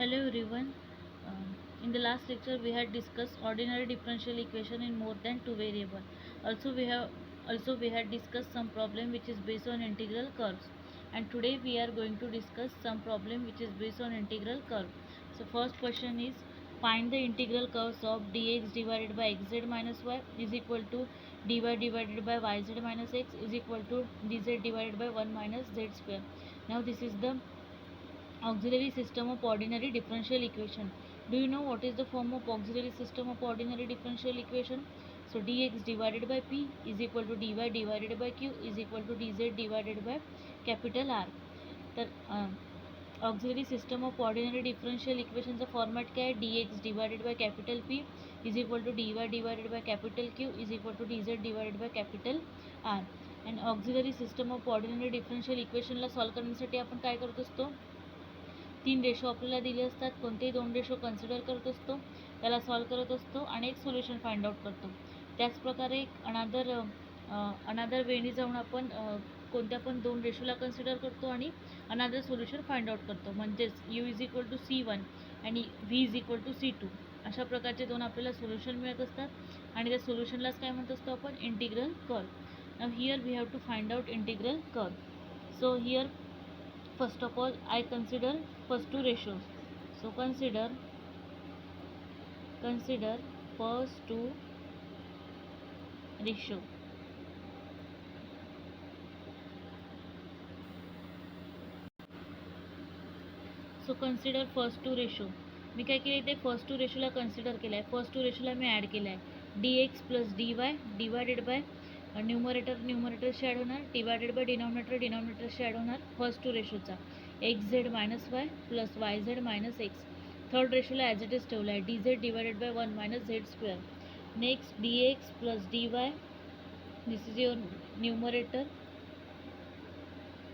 Hello everyone. In the last lecture we had discussed ordinary differential equation in more than two variable. Also we had discussed some problem which is based on integral curves. And today we are going to discuss some problem which is based on integral curve. So first question is, find the integral curves of dx divided by xz minus y is equal to dy divided by yz minus x is equal to dz divided by 1 minus z square. Now this is the auxiliary system of ordinary differential equation. Do you know what is the form of auxiliary system of ordinary differential equation? So dx divided by p is equal to dy divided by q is equal to dz divided by capital R. तर auxiliary system of ordinary differential इक्वेशनचा format काय आहे? dx divided by capital p is equal to dy divided by capital q is equal to dz divided by capital R. And auxiliary system of ordinary differential इक्वेशनला solve करण्यासाठी आपण काय करत असतो? तीन रेशो आपल्याला दिले असतात, कोणतेही दोन रेशो कन्सिडर करत असतो, त्याला सॉल्व करत असतो आणि एक सोल्युशन फाइंड आउट करतो. त्याचप्रकारे एक अनादर वेनी जाऊन आपण कोणत्या पण दोन रेशोला कन्सिडर करतो आणि अनादर सोल्युशन फाइंड आउट करतो. म्हणजेच u is equal to C1 आणि v is equal to C2 अशा प्रकारचे दोन आपल्याला सोल्युशन मिळत असतात आणि त्या सोल्युशनलाच काय म्हणत असतो आपण? Integral curve. Now here we have to find out integral curve. So here first of all I consider first two ratios. So consider first two ratio. So consider first two ratio. मी काय केले ते first to रेशोला consider केलं आहे. फर्स्ट to रेशोला मी ॲड केलं आहे dx plus dy divided by न्यूमरेटरशी ॲड होणार, डिवायडेड बाय डिनॉमिनेटरशी ॲड होणार फर्स्ट टू रेशोचा x z minus y plus y z minus x. Third रेशोला ॲज इट इज ठेवला आहे d z divided by 1 minus z square. Next d x plus d y, this is your numerator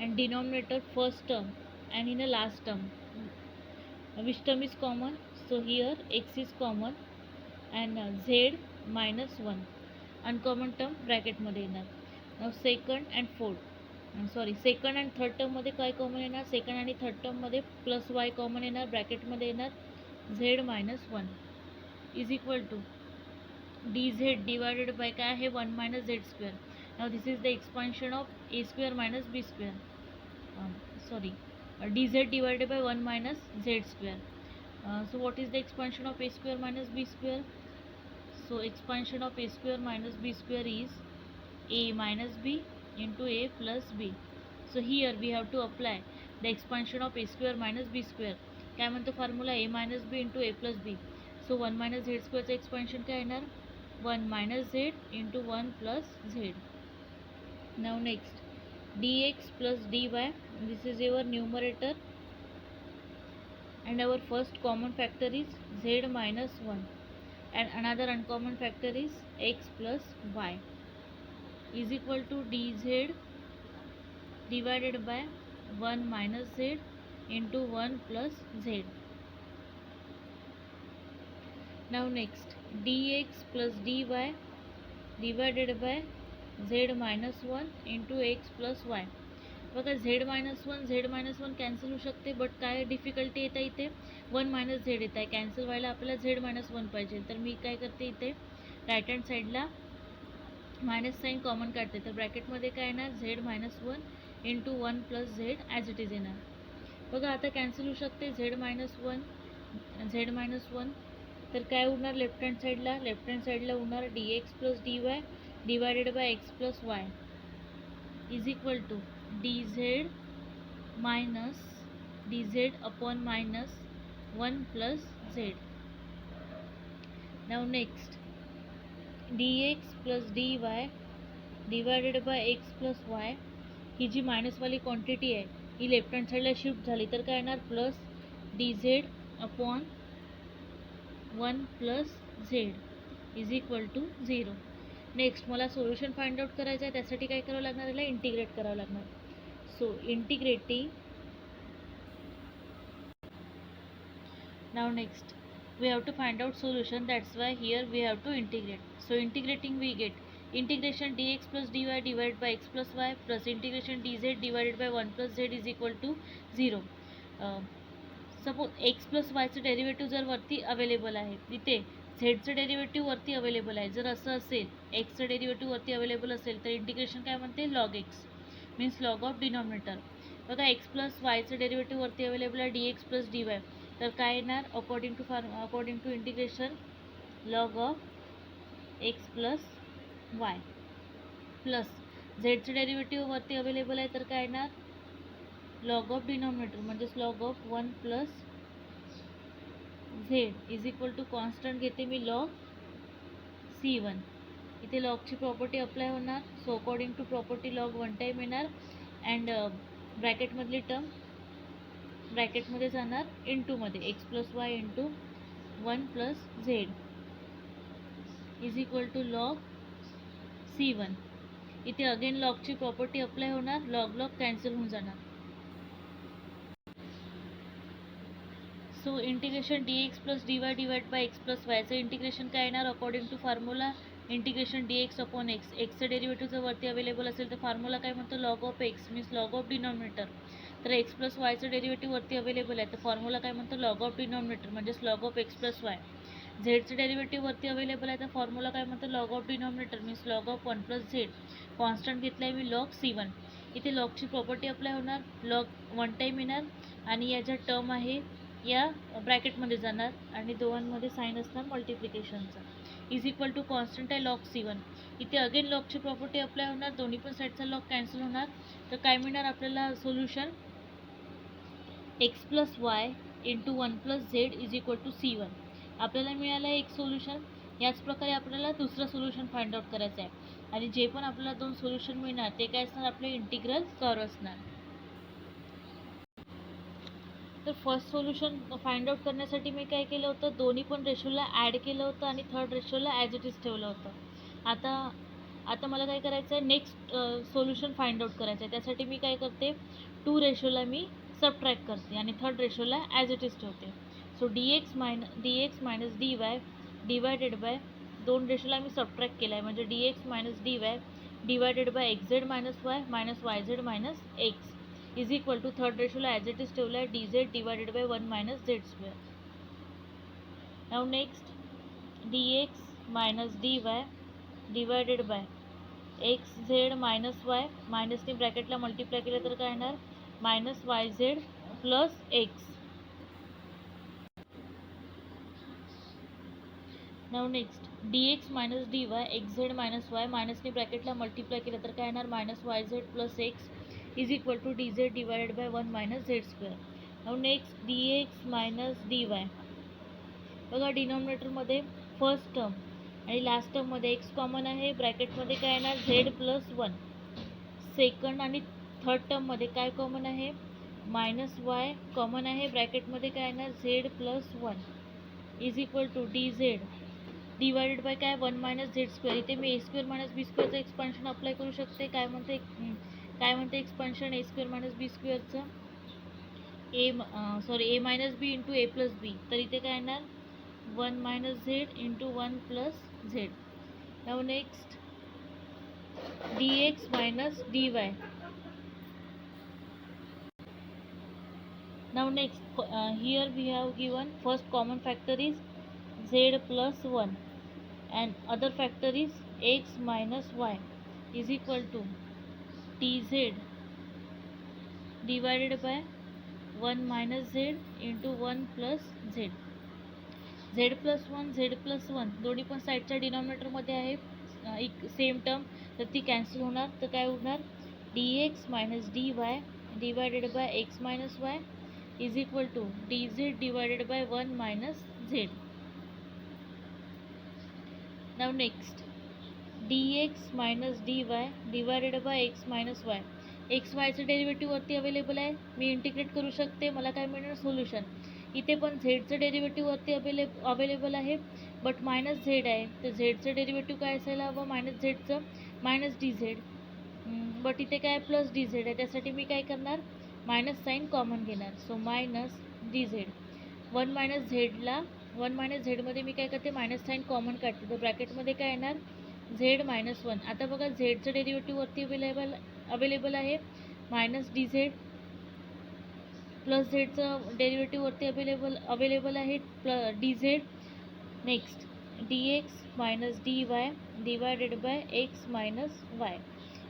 and denominator first term and in the last term which term is common? So here x is common and z minus 1 uncommon term bracket मध्ये येणार. Now second and third term मध्ये काय common येणार? Second आणि third term मध्ये plus y common येणार, bracket मध्ये येणार z minus 1 is equal to d z divided by काय आहे? 1 minus z square. Now this is the expansion of a square minus b square. dz divided by 1 minus z square. So what is the expansion of a square minus b square? So expansion of a square minus b square is a minus b into a plus b. So here we have to apply the expansion of a square minus b square. काय म्हणतो formula? a minus b into a plus b. So 1 minus z square चं expansion काय येणार? 1 minus z into 1 plus z. Now next dx plus dy, this is your numerator and our first common factor is z minus 1 and another uncommon factor is x plus y is equal to dz divided by 1 minus z into 1 plus z. Now next dx plus dy divided by z minus 1 into x plus y. बघा Z minus one cancel होऊ शकते, but काय difficulty येतं इथे? 1 minus Z येत आहे, cancel व्हायला आपल्याला झेड मायनस 1 पाहिजे. तर मी काय करते इथे राईट हँड साईडला मायनस साईन कॉमन काढते. तर ब्रॅकेटमध्ये काय येणार? Z minus 1 into 1 plus Z as it is येणार. बघा आता कॅन्सल होऊ शकते झेड मायनस वन. तर काय उरणार लेफ्ट हँड साईडला उरणार d x plus d y divided by x plus y is equal to dz minus dz upon minus 1 plus z. Now next dx plus dy divided by x plus y. ही जी मायनसवाली quantity आहे ही left hand साईडला shift झाली तर काय येणार? Plus dz upon 1 plus z is equal to 0. Next मला सोल्युशन फाइंड आउट करायचं आहे, त्यासाठी काय करावं लागणार? याला इंटिग्रेट करावं लागणार. So integrating. Now next we have to find out solution, that's why here we have to integrate. So integrating we get integration dx plus dy divided by x plus y plus integration dz divided by 1 plus z is equal to 0. Suppose x plus वायचं derivative जर वरती available आहे, इथे झेडचं derivative वरती available आहे, जर असं असेल एक्सचं डेरिव्हेटिव्ह वरती अवेलेबल असेल तर इंटिग्रेशन काय म्हणते, log x means log of denominator. बघा एक्स प्लस वायचं डेरिव्हेटिव्ह वरती अवेलेबल आहे d x plus d y, तर काय येणार according to integration log of x plus y plus झेडचं डेरिव्हेटिव्ह वरती अवेलेबल आहे तर काय येणार लॉग ऑफ डिनॉमिनेटर म्हणजेच log of 1 plus z is equal to constant घेते मी लॉग C1. इथे लॉगची प्रॉपर्टी अप्लाय होणार, so according to property log 1 time येणार अँड ब्रॅकेटमधली टर्म ब्रॅकेटमध्ये जाणार इंटूमध्ये x plus y into 1 plus z is equal to log C1. इथे अगेन लॉगची प्रॉपर्टी अप्लाय होणार, लॉग लॉग कॅन्सल होऊन जाणार. So integration d x plus d y divide by x plus वायचं इंटिग्रेशन काय येणार according to formula integration d x upon x. एक्सचं derivative जर वरती अवेलेबल असेल तर फॉर्म्युला काय म्हणतो log of x means log of denominator. तर एक्स प्लस वायचं डेरिव्हेटिव्ह वरती अवेलेबल आहे तर फॉर्म्युला काय म्हणतो लॉग ऑफ डिनॉमिनेटर म्हणजेच log of x plus y. झेडचं डेरिव्हेटिव्ह वरती अवेलेबल आहे तर फॉर्म्युला काय म्हणतो log of denominator means log of 1 plus z. Constant घेतला आहे मी लॉग C1. इथे लॉगची प्रॉपर्टी अप्लाय होणार, लॉग 1 टाईम येणार आणि या ज्या टर्म आहे या ब्रॅकेटमध्ये जाणार आणि दोघांमध्ये साईन असणार मल्टिप्लिकेशनचा इज इक्वल टू कॉन्स्टंट आहे लॉग C1. इथे अगेन लॉगची प्रॉपर्टी अप्लाय होणार, दोन्ही पण साईडचा लॉग कॅन्सल होणार. तर काय मिळणार आपल्याला solution x plus y into 1 plus z is equal to C1. आपल्याला मिळालं आहे एक सोल्युशन. याच प्रकारे आपल्याला दुसरं सोल्युशन फाइंड आउट करायचं आहे आणि जे पण आपल्याला 2 सोल्युशन मिळणार ते काय असणार आपले इंटिग्रल कर्व असणार. तर फर्स्ट सोल्युशन फाइंड आउट करण्यासाठी मी काय केलं होतं, दोन्ही पण रेशोला ॲड केलं होतं आणि थर्ड रेशोला ॲज इट इज ठेवलं होतं. आता मला काय करायचं आहे नेक्स्ट सोल्युशन फाइंड आउट करायचं आहे. त्यासाठी मी काय करते 2 रेशोला मी सबट्रॅक्ट करते आणि थर्ड रेशोला ॲज इट इज ठेवते. So d x minus d y divided by 2 रेशोला मी सबट्रॅक्ट केला आहे म्हणजे d x minus d y divided by x z minus y z minus x is equal to third रेशोला as it is ठेवला आहे d z divided by 1 minus z square. Now next d x minus d y divided by x z minus y मायनसने ब्रॅकेटला multiply केलं तर काय येणार minus y z plus x. Now next d x minus d y x z minus y मायनसने ब्रॅकेटला multiply केलं तर काय येणार minus y z plus x is equal to d z divided by 1 minus z square. Now next d x minus d y. बघा डिनॉमिनेटरमध्ये first term आणि last टर्ममध्ये एक्स कॉमन आहे, ब्रॅकेटमध्ये काय येणार झेड प्लस 1. सेकंड आणि थर्ड टर्ममध्ये काय कॉमन आहे मायनस वाय कॉमन आहे, ब्रॅकेटमध्ये काय येणार z plus 1 is equal to d z divided by काय 1 मायनस झेड स्क्वेअर. इथे मी ए स्क्वेअर मायनस बी स्क्वेअरचं एक्सपान्शन अप्लाय करू शकते. काय म्हणते expansion a square minus b स्क्वेअरचं a minus b into a plus b. तर इथे काय येणार 1 minus z into 1 plus z. Now next d x minus d y. Now next here we have given first common factor is z plus 1 and other factor is x minus y is equal to dz divided by 1 minus z into 1 plus z. z plus 1 दोन्ही पण साईडच्या डिनॉमिनेटरमध्ये आहे same term तर ती cancel होणार. तर काय होणार d x minus d y divided by x minus y is equal to d z divided by 1 minus z. Now next d x minus d y divided by x minus y. X वायचं derivative वरती available आहे, मी integrate करू शकते, मला काय मिळणार solution. इथे पण झेडचं डेरिव्हेटिव्ह वरती अवेलेबल आहे बट मायनस झेड आहे तर झेडचं डेरिव्हेटिव्ह काय असायला हवं मायनस झेडचं मायनस डी झेड बट इथे काय प्लस डी झेड आहे. त्यासाठी मी काय करणार मायनस साईन कॉमन घेणार. So minus d z 1 minus झेडमध्ये मी काय करते मायनस साईन कॉमन काढते तर ब्रॅकेटमध्ये काय येणार झेड मायनस 1. आता बघा झेडचं डेरिव्हेटिव्ह वरती अवेलेबल आहे मायनस डी झेड प्लस झेडचं डेरिव्हेटिव्हवरती अवेलेबल आहे d z. Next d x minus d y divided by x minus y.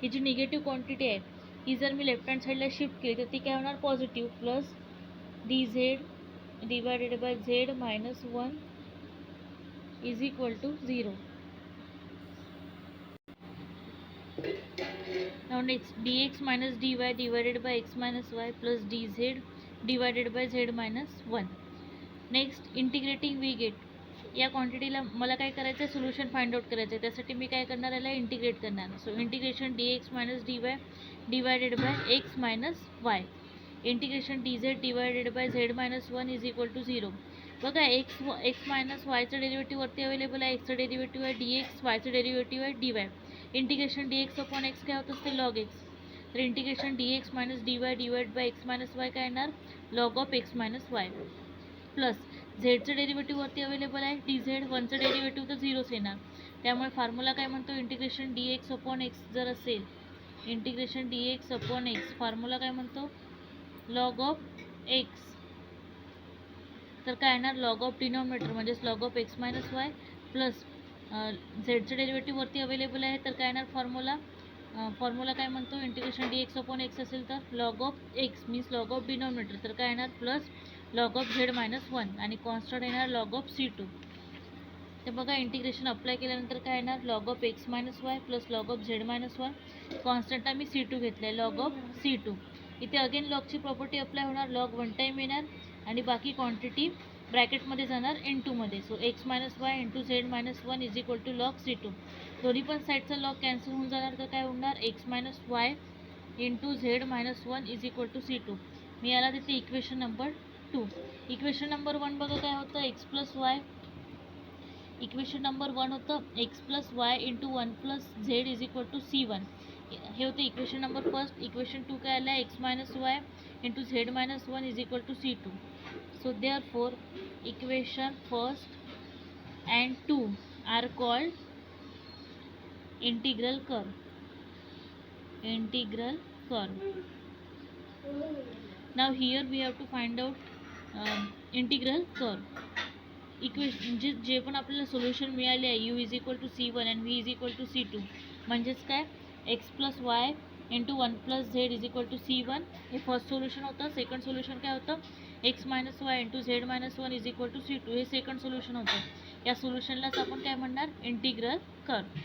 ही जी निगेटिव्ह क्वांटिटी आहे ही जर मी लेफ्ट हँड साईडला शिफ्ट केली तर ती काय होणार positive. Plus d z divided by z minus 1 is equal to 0. Now next dx minus dy divided by x minus y plus dz divided by z minus 1. Next integrating we get. या क्वांटिटीला मला काय करायचं आहे solution find out करायचं आहे. त्यासाठी मी काय करणार याला इंटिग्रेट करणार. So integration d x minus d y divided by x minus y integration d z divided by z minus 1 is equal to 0. बघा एक्स मायनस वायचं डेरिव्हेटिव्ह वरती अवेलेबल आहे. एक्सचं डेरिव्हेटिव्ह आहे डी एक्स, वायचं डेरिव्हेटिव्ह आहे d y. Integration d x upon x काय होत असते लॉग एक्स. तर integration d x minus d y divide by x minus y काय येणार log of x minus y. Plus झेडचं डेरिव्हेटिव्ह वरती अवेलेबल आहे डी झेड, वनचं डेरिव्हेटिव्ह तर झिरोच येणार. त्यामुळे फॉर्म्युला काय म्हणतो integration d x upon x जर असेल integration d x upon x formula काय म्हणतो लॉग ऑफ एक्स. तर काय येणार लॉग ऑफ डिनॉमिनेटर म्हणजेच log of x minus y plus झेडचं डेरिव्हेटिव्ह वरती अवेलेबल आहे तर काय येणार फॉर्म्युला काय म्हणतो integration d x upon x असेल तर log of x means log of denominator तर काय येणार plus log of z minus 1 आणि कॉन्स्टंट येणार लॉग ऑफ C2. तर बघा इंटिग्रेशन अप्लाय केल्यानंतर काय येणार log of x minus y plus log of z minus 1. कॉन्स्टंटला मी C2 घेतलं आहे लॉग ऑफ C2. इथे अगेन लॉगची प्रॉपर्टी अप्लाय होणार लॉग वन टाईम येणार आणि बाकी क्वांटिटी ब्रॅकेटमध्ये जाणार N2 मध्ये. So x minus y into z minus 1 is equal to log C2. दोन्ही पण साईडचा लॉग कॅन्सल होऊन जाणार तर काय होणार x minus y into z minus 1 is equal to C2. मी याला देते इक्वेशन नंबर 2. इक्वेशन नंबर 1 बघा काय होतं x plus y. Equation number 1 होतं x plus y into 1 plus z is equal to C1. हे होतं इक्वेशन नंबर फर्स्ट. इक्वेशन 2 काय आलं x minus y into z minus 1 is equal to C2. So therefore equation first and 2 are called integral curve. Integral curve. Now here we have to find out integral curve. इक्वेशन जे पण आपल्याला solution मिळाले आहे u is equal to C1 and v is equal to C2 म्हणजेच काय x plus y into 1 plus z is equal to C1 हे first solution होतं. सेकंड सोल्युशन काय होतं x minus y into z minus 1 is equal to C2 हे second solution होतं. या सोल्युशनलाच आपण काय म्हणणार इंटिग्रल कर्व.